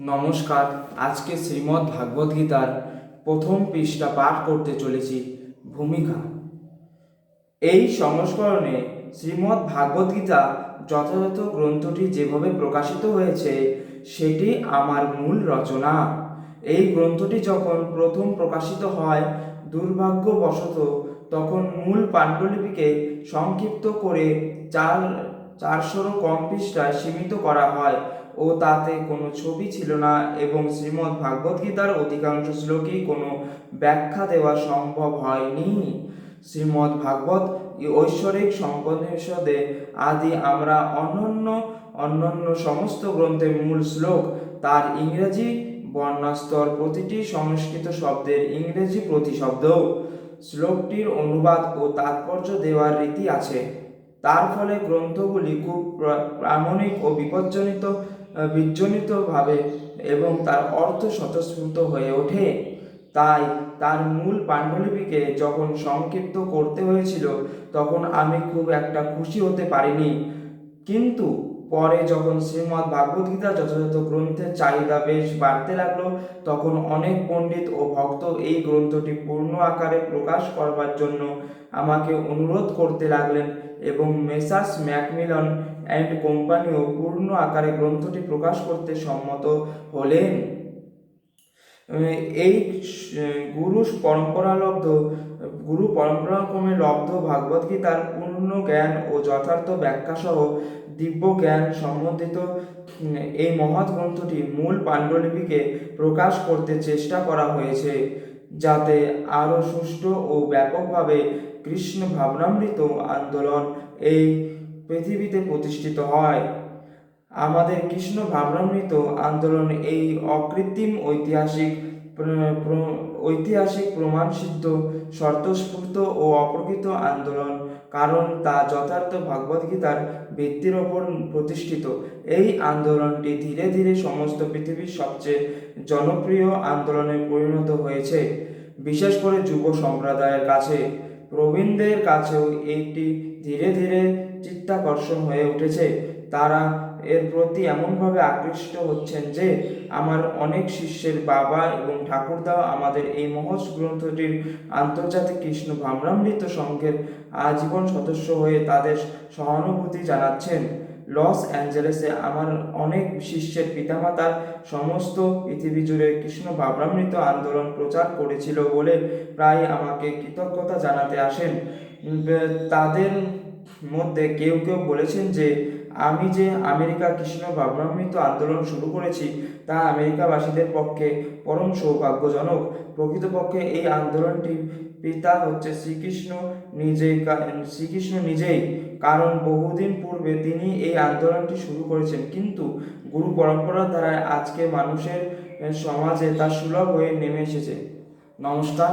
নমস্কার। আজকে শ্রীমদ্ ভাগবত গীতার প্রথম পৃষ্ঠা পাঠ করতে চলেছি। ভূমিকা। এই সংস্করণে শ্রীমদ্ ভাগবত গীতা যথাযথ গ্রন্থটি যেভাবে প্রকাশিত হয়েছে সেটি আমার মূল রচনা। এই গ্রন্থটি যখন প্রথম প্রকাশিত হয় দুর্ভাগ্যবশত তখন মূল পাণ্ডুলিপিকে সংক্ষিপ্ত করে 400-ও কম পৃষ্ঠায় সীমিত করা হয় ও তাতে কোনো ছবি ছিল না এবং শ্রীমদ্ ভাগবত গীতার অধিকাংশ শ্লোকই কোনো ব্যাখ্যা দেওয়া সম্ভব হয়নি। শ্রীমদ্ ভাগবত ঐশ্বরিক সম্পদেশদে আদি আমরা অন্যান্য সমস্ত গ্রন্থের মূল শ্লোক তার ইংরেজি বর্ণাস্তর প্রতিটি সংস্কৃত শব্দের ইংরেজি প্রতিশব্দ শ্লোকটির অনুবাদ ও তাৎপর্য দেওয়ার রীতি আছে। তার ফলে গ্রন্থগুলি খুব প্রামাণিক ও বীজজনিতভাবে এবং তার অর্থ স্বতঃস্ফূর্ত হয়ে ওঠে। তাই তার মূল পাণ্ডুলিপিকে যখন সংক্ষিপ্ত করতে হয়েছিল তখন আমি খুব একটা খুশি হতে পারিনি, কিন্তু পরে যখন শ্রীমদ্ ভাগবত গীতা যথাযথ গ্রন্থের চাহিদা বেশ বাড়তে লাগলো তখন অনেক পণ্ডিত ও ভক্ত এই গ্রন্থটি পূর্ণ আকারে প্রকাশ করবার জন্য আমাকে অনুরোধ করতে লাগলেন এবং মেসার্স ম্যাকমিলান অ্যান্ড কোম্পানিও পূর্ণ আকারে গ্রন্থটি প্রকাশ করতে সম্মত হলেন। এই গুরু পরম্পরাক্রমে লব্ধ ভাগবত গীতার পূর্ণ জ্ঞান ও যথার্থ ব্যাখ্যাসহ দিব্য জ্ঞান সম্বন্ধিত এই মহৎ গ্রন্থটি মূল পাণ্ডুলিপিকে প্রকাশ করতে চেষ্টা করা হয়েছে, যাতে আরও সুষ্ঠু ও ব্যাপকভাবে কৃষ্ণ ভাবনামৃত আন্দোলন এই পৃথিবীতে প্রতিষ্ঠিত হয়। আমাদের কৃষ্ণ ভাবনামৃত আন্দোলন এই অকৃত্রিম ঐতিহাসিক প্রমাণসিদ্ধ স্বতঃস্ফূর্ত ও অপ্রকৃত আন্দোলন, কারণ তা যথার্থ ভগবদ গীতার ভিত্তির ওপর প্রতিষ্ঠিত। এই আন্দোলনটি ধীরে ধীরে সমস্ত পৃথিবীর সবচেয়ে জনপ্রিয় আন্দোলনে পরিণত হয়েছে, বিশেষ করে যুব সম্প্রদায়ের কাছে। প্রবীণদের কাছেও এটি ধীরে ধীরে চিত্তাকর্ষণ হয়ে উঠেছে। তারা এর প্রতি এমনভাবে আকৃষ্ট হচ্ছেন যে আমার অনেক শিষ্যের বাবা এবং ঠাকুরদাও আমাদের এই মহৎ গ্রন্থটির আন্তর্জাতিক কৃষ্ণ ভাবনামৃত সংঘের আজীবন সদস্য হয়ে তাদের সহানুভূতি জানাচ্ছেন। লস অ্যাঞ্জেলেসে আমার অনেক শিষ্যের পিতামাতার সমস্ত পৃথিবী জুড়ে কৃষ্ণ ভাবনামৃত আন্দোলন প্রচার করেছিল বলে প্রায় আমাকে কৃতজ্ঞতা জানাতে আসেন। তাদের মধ্যে কেউ কেউ বলেছেন যে আমি যে আমেরিকা কৃষ্ণ ভাবনামৃত আন্দোলন শুরু করেছি তা আমেরিকাবাসীদের পক্ষে পরম সৌভাগ্যজনক। প্রকৃতপক্ষে এই আন্দোলনটির পিতা হচ্ছে শ্রীকৃষ্ণ নিজেই, কারণ বহুদিন পূর্বে তিনি এই আন্দোলনটি শুরু করেছেন, কিন্তু গুরু পরম্পরার দ্বারা আজকে মানুষের সমাজে তা সুলভ হয়ে নেমে এসেছে। নমস্কার।